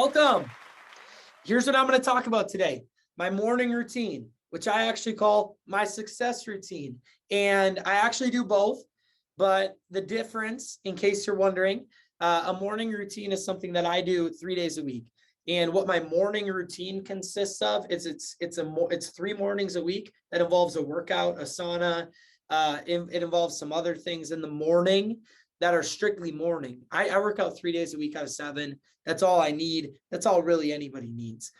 Welcome. Here's what I'm going to talk about today. My morning routine, which I actually call my success routine. And I actually do both, but the difference, in case you're wondering, a morning routine is something that I do 3 days a week. And what my morning routine consists of is it's 3 mornings a week that involves a workout, a sauna. It involves some other things in the morning that are strictly morning. I work out 3 days a week out of 7. That's all I need. That's all really anybody needs,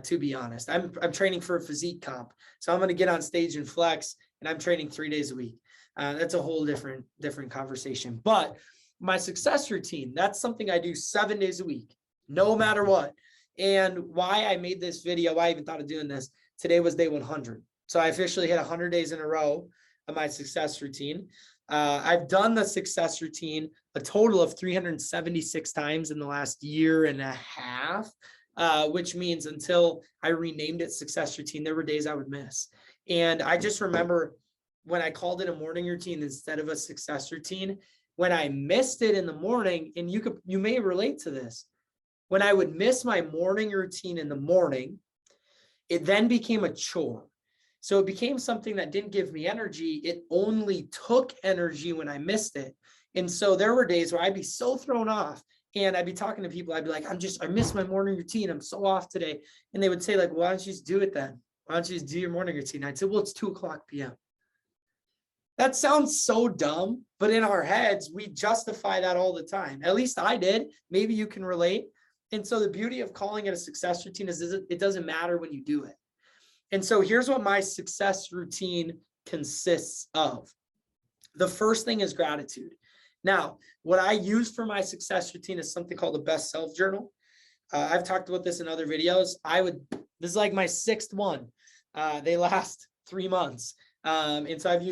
to be honest. I'm training for a physique comp, so I'm going to get on stage and flex, and I'm training 3 days a week. That's a whole different conversation. But my success routine, that's something I do 7 days a week, no matter what. And why I made this video, why I even thought of doing this, today was day 100. So I officially hit 100 days in a row of my success routine. I've done the success routine a total of 376 times in the last year and a half, which means until I renamed it success routine, there were days I would miss. And I just remember when I called it a morning routine instead of a success routine, when I missed it in the morning, and you may relate to this, when I would miss my morning routine in the morning, it then became a chore. So it became something that didn't give me energy. It only took energy when I missed it. And so there were days where I'd be so thrown off, and I'd be talking to people. I'd be like, I missed my morning routine. I'm so off today. And they would say, like, why don't you just do it then? Why don't you just do your morning routine? I'd say, well, it's 2:00 p.m. That sounds so dumb, but in our heads, we justify that all the time. At least I did. Maybe you can relate. And so the beauty of calling it a success routine is it doesn't matter when you do it. And so here's what my success routine consists of. The first thing is gratitude. Now, what I use for my success routine is something called the best self journal. I've talked about this in other videos. This is like my 6th one. They last 3 months. And so I've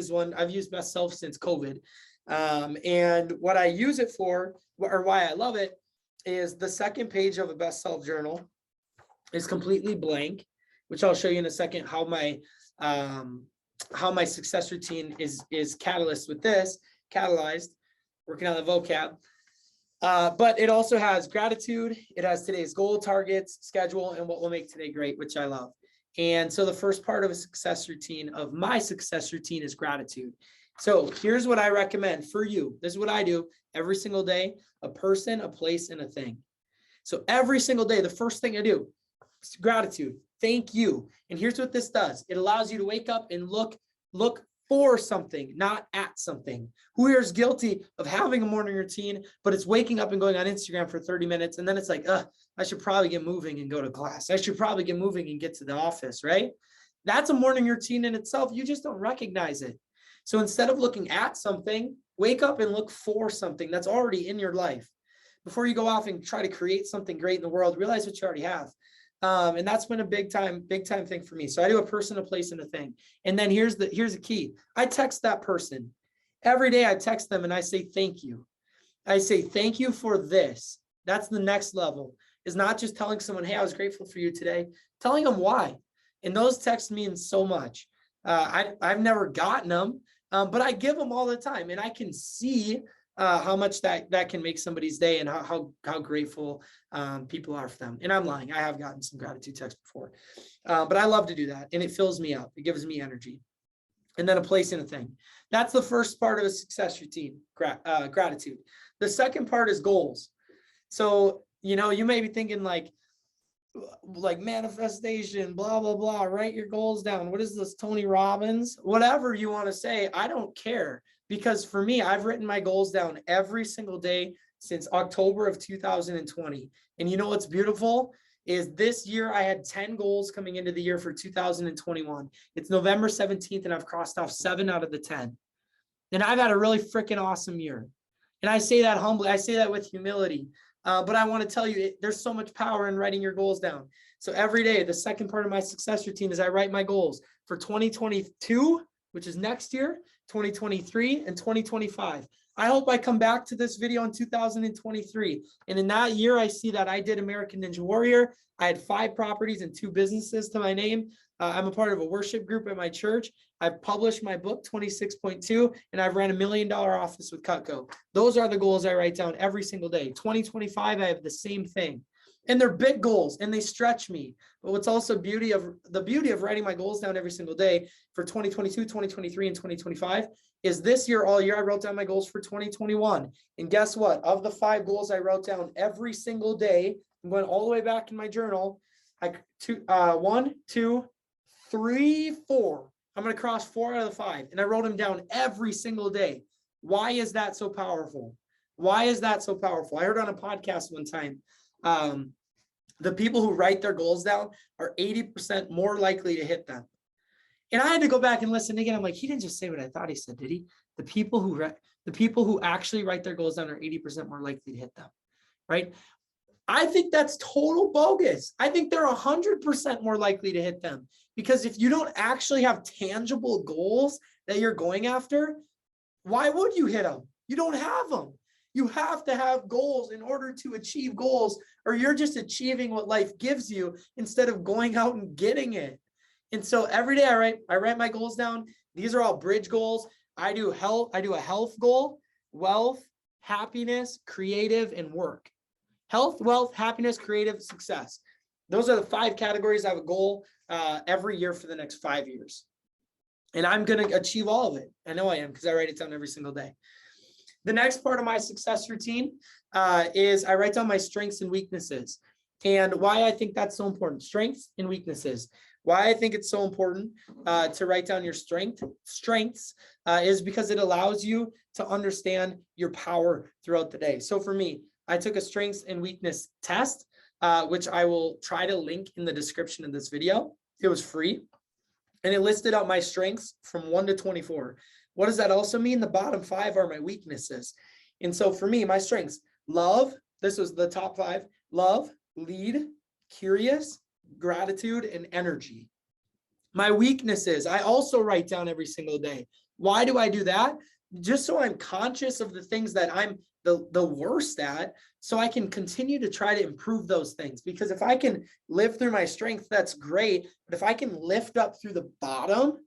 used best self since COVID. And what I use it for, or why I love it, is the second page of a best self journal is completely blank, which I'll show you in a second how my success routine is catalyzed, working on the vocab. But it also has gratitude. It has today's goal, targets, schedule, and what will make today great, which I love. And so the first part of my success routine is gratitude. So here's what I recommend for you. This is what I do every single day: a person, a place, and a thing. So every single day, the first thing I do is gratitude. Thank you. And here's what this does. It allows you to wake up and look for something, not at something. Who here is guilty of having a morning routine, but it's waking up and going on Instagram for 30 minutes. And then it's like, I should probably get moving and go to class. I should probably get moving and get to the office, right? That's a morning routine in itself. You just don't recognize it. So instead of looking at something, wake up and look for something that's already in your life. Before you go off and try to create something great in the world, realize what you already have. And that's been a big time thing for me. So I do a person, a place, and a thing. And then here's the key. I text that person every day. I text them and I say, thank you. I say, thank you for this. That's the next level, is not just telling someone, hey, I was grateful for you today, telling them why. And those texts mean so much. I've never gotten them, but I give them all the time, and I can see how much that can make somebody's day, and how grateful people are for them. And I'm lying. I have gotten some gratitude texts before, but I love to do that, and it fills me up. It gives me energy. And then a place and a thing. That's the first part of a success routine, gratitude. The second part is goals. So, you may be thinking like manifestation, blah, blah, blah, write your goals down. What is this, Tony Robbins? Whatever you want to say, I don't care. Because for me, I've written my goals down every single day since October of 2020. And you know what's beautiful is this year I had 10 goals coming into the year for 2021. It's November 17th, and I've crossed off 7 out of the 10. And I've had a really freaking awesome year. And I say that humbly. I say that with humility. But I want to tell you, there's so much power in writing your goals down. So every day, the second part of my success routine is I write my goals for 2022, which is next year, 2023, and 2025. I hope I come back to this video in 2023. And in that year, I see that I did American Ninja Warrior. I had 5 properties and 2 businesses to my name. I'm a part of a worship group at my church. I've published my book, 26.2, and I've ran $1 million office with Cutco. Those are the goals I write down every single day. 2025, I have the same thing. And they're big goals and they stretch me. But what's also the beauty of writing my goals down every single day for 2022, 2023, and 2025 is this year, all year, I wrote down my goals for 2021. And guess what? Of the 5 goals I wrote down every single day, I'm going all the way back in my journal. 1, 2, 3, 4. I'm going to cross 4 out of the 5. And I wrote them down every single day. Why is that so powerful? Why is that so powerful? I heard on a podcast one time, the people who write their goals down are 80% more likely to hit them. And I had to go back and listen again. I'm like, he didn't just say what I thought he said, did he? The people who actually write their goals down are 80% more likely to hit them, right? I think that's total bogus. I think they're 100% more likely to hit them, because if you don't actually have tangible goals that you're going after, why would you hit them? You don't have them. You have to have goals in order to achieve goals, or you're just achieving what life gives you instead of going out and getting it. And so every day I write my goals down. These are all bridge goals. I do a health goal, wealth, happiness, creative, and work. Health, wealth, happiness, creative, success. Those are the 5 categories I have a goal every year for the next 5 years. And I'm going to achieve all of it. I know I am, because I write it down every single day. The next part of my success routine is I write down my strengths and weaknesses, and why I think that's so important. Strengths and weaknesses. Why I think it's so important to write down your strengths is because it allows you to understand your power throughout the day. So for me, I took a strengths and weakness test, which I will try to link in the description of this video. It was free, and it listed out my strengths from 1 to 24. What does that also mean? The bottom 5 are my weaknesses. And so for me, my strengths: love. This was the top 5: love, lead, curious, gratitude, and energy. My weaknesses, I also write down every single day. Why do I do that? Just so I'm conscious of the things that I'm the worst at, so I can continue to try to improve those things. Because if I can live through my strength, that's great. But if I can lift up through the bottom,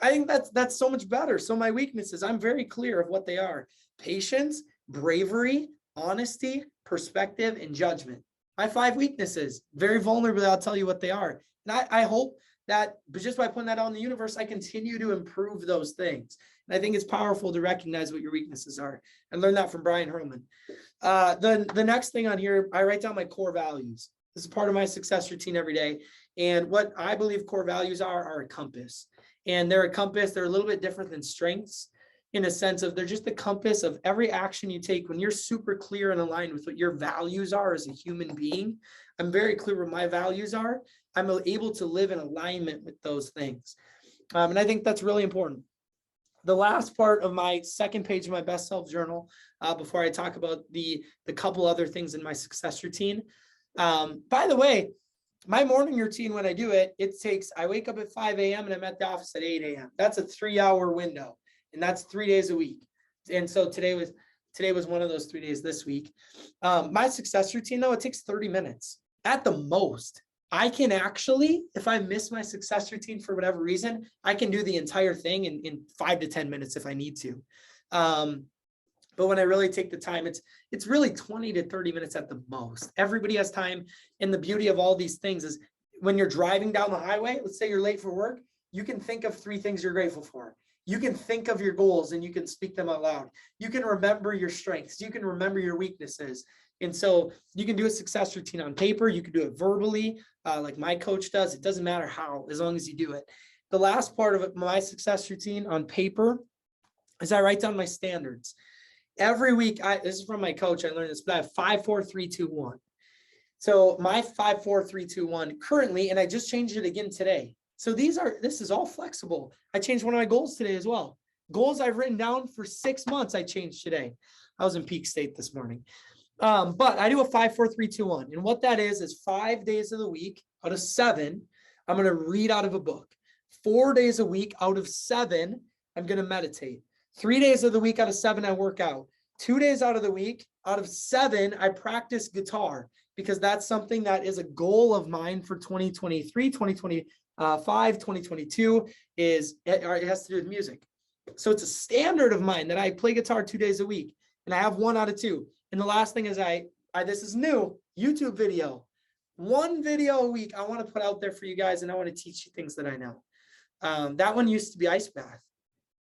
I think that's so much better. So my weaknesses, I'm very clear of what they are: patience, bravery, honesty, perspective, and judgment. My 5 weaknesses, very vulnerably, I'll tell you what they are. And I hope that just by putting that out in the universe, I continue to improve those things. And I think it's powerful to recognize what your weaknesses are. I learned that from Brian Herman. The next thing on here, I write down my core values. This is part of my success routine every day. And what I believe core values are a compass. And they're a compass. They're a little bit different than strengths, in a sense of they're just the compass of every action you take. When you're super clear and aligned with what your values are as a human being, I'm very clear what my values are. I'm able to live in alignment with those things. And I think that's really important. The last part of my second page of my best self journal, before I talk about the couple other things in my success routine. By the way, my morning routine, when I do it, I wake up at 5 a.m. and I'm at the office at 8 a.m. That's a 3-hour window, and that's 3 days a week. And so today was one of those 3 days this week. My success routine, though, it takes 30 minutes at the most. I can actually, if I miss my success routine for whatever reason, I can do the entire thing in 5 to 10 minutes if I need to. But when I really take the time, it's really 20 to 30 minutes at the most. Everybody has time. And the beauty of all these things is when you're driving down the highway, let's say you're late for work, you can think of 3 things you're grateful for. You can think of your goals and you can speak them out loud. You can remember your strengths. You can remember your weaknesses. And so you can do a success routine on paper. You can do it verbally, like my coach does. It doesn't matter how, as long as you do it. The last part of it, my success routine on paper, is I write down my standards. Every week, this is from my coach, I learned this, but I have 5, 4, 3, 2, 1. So my 5, 4, 3, 2, 1 currently, and I just changed it again today. So this is all flexible. I changed one of my goals today as well. Goals I've written down for 6 months, I changed today. I was in peak state this morning. But I do a 5, 4, 3, 2, 1. And what that is 5 days of the week out of 7, I'm going to read out of a book. 4 days a week out of 7, I'm going to meditate. 3 days of the week out of 7, I work out. 2 days out of the week, out of 7, I practice guitar, because that's something that is a goal of mine for 2023, 2025, 2022 it has to do with music. So it's a standard of mine that I play guitar 2 days a week, and I have 1 out of 2. And the last thing is this is new, YouTube video. One video a week I want to put out there for you guys, and I want to teach you things that I know. That one used to be ice bath.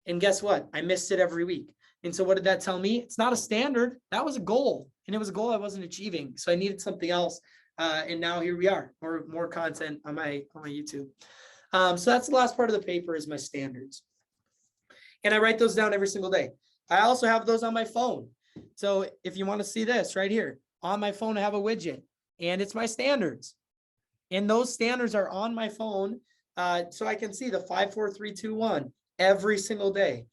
And guess what? I missed it every week. And so what did that tell me? It's not a standard. That was a goal. And it was a goal I wasn't achieving. So I needed something else. And now here we are, more content on my YouTube. So that's the last part of the paper is my standards. And I write those down every single day. I also have those on my phone. So if you want to see this right here, on my phone, I have a widget and it's my standards. And those standards are on my phone. So I can see the 5, 4, 3, 2, 1 every single day.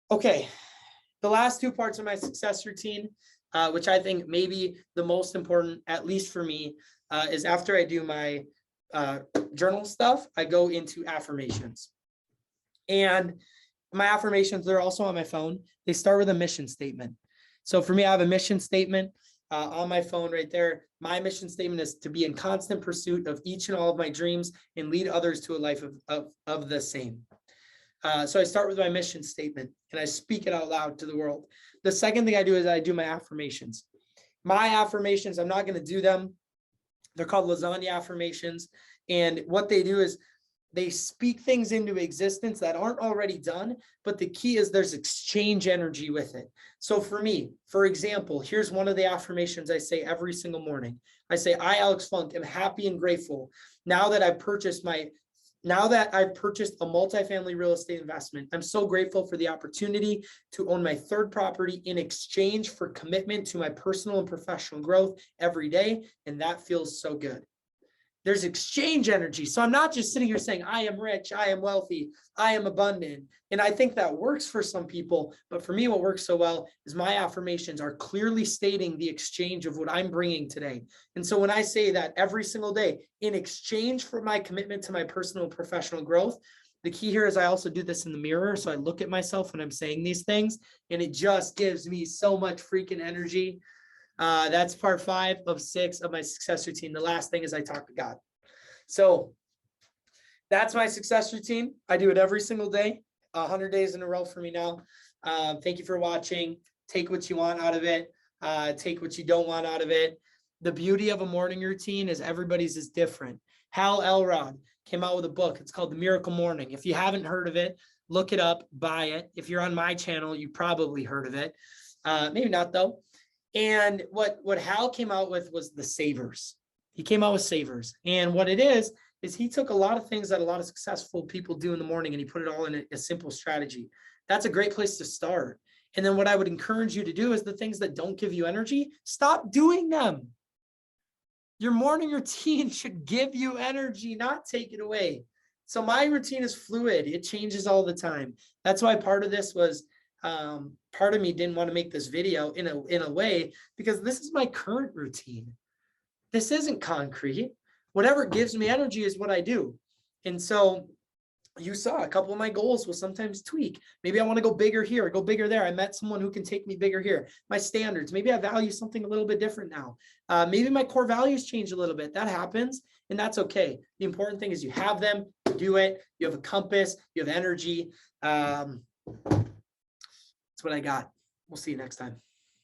Okay. The last two parts of my success routine, which I think may be the most important, at least for me, is after I do my journal stuff, I go into affirmations. And my affirmations, they're also on my phone. They start with a mission statement. So for me, I have a mission statement on my phone right there. My mission statement is to be in constant pursuit of each and all of my dreams and lead others to a life of the same. So I start with my mission statement and I speak it out loud to the world. The second thing I do is I do my affirmations. My affirmations, I'm not going to do them. They're called lasagna affirmations. And what they do is they speak things into existence that aren't already done, but the key is there's exchange energy with it. So for me, for example, here's one of the affirmations I say every single morning. I say, I, Alex Funk, am happy and grateful now that I've purchased a multifamily real estate investment. I'm so grateful for the opportunity to own my third property in exchange for commitment to my personal and professional growth every day. And that feels so good. There's exchange energy. So I'm not just sitting here saying, I am rich, I am wealthy, I am abundant. And I think that works for some people. But for me, what works so well is my affirmations are clearly stating the exchange of what I'm bringing today. And so when I say that every single day, in exchange for my commitment to my personal and professional growth, the key here is I also do this in the mirror. So I look at myself when I'm saying these things, and it just gives me so much freaking energy. That's part 5 of 6 of my success routine. The last thing is I talk to God. So that's my success routine. I do it every single day, 100 days in a row for me now. Thank you for watching. Take what you want out of it. Take what you don't want out of it. The beauty of a morning routine is everybody's is different. Hal Elrod came out with a book. It's called The Miracle Morning. If you haven't heard of it, look it up, buy it. If you're on my channel, you probably heard of it. Maybe not though. And what Hal came out with was the savers. He came out with savers. And what it is he took a lot of things that a lot of successful people do in the morning and he put it all in a simple strategy. That's a great place to start. And then what I would encourage you to do is the things that don't give you energy, stop doing them. Your morning routine should give you energy, not take it away. So my routine is fluid. It changes all the time. That's why part of this was part of me didn't want to make this video in a way because this is my current routine. This isn't concrete. Whatever gives me energy is what I do. And so you saw a couple of my goals will sometimes tweak. Maybe I want to go bigger here, go bigger there. I met someone who can take me bigger here. My standards, maybe I value something a little bit different now. Maybe my core values change a little bit. That happens and that's okay. The important thing is you have them, you do it, you have a compass, you have energy. That's what I got. We'll see you next time.